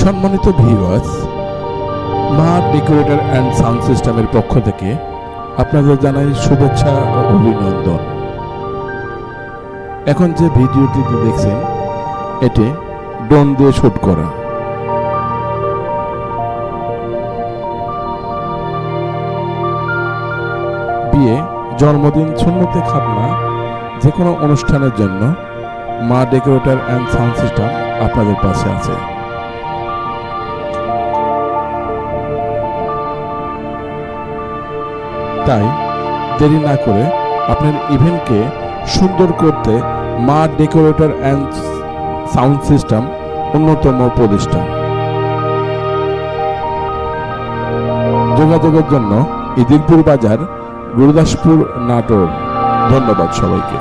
সম্মানিত ভিউয়ার্স, মা decorator and sound সিস্টেমের পক্ষ থেকে আপনাদের জানাই শুভেচ্ছা ও অভিনন্দন। এখন যে ভিডিওটিতে দেখছেন এটি ড্রোন দিয়ে শুট করা। বিয়ে, জন্মদিন, সুন্নতে খাতনা, যে কোনো অনুষ্ঠানের জন্য মা ডেকোরেটর অ্যান্ড সাউন্ড সিস্টেম আপনাদের পাশে আছে। তাই দেরি না করে আপনার ইভেন্টকে সুন্দর করতে মা ডেকোরেটর অ্যান্ড সাউন্ড সিস্টেম অন্যতম প্রতিষ্ঠান। যোগাযোগের জন্য ইদিলপুর বাজার, গুরুদাসপুর, নাটোর। ধন্যবাদ সবাইকে।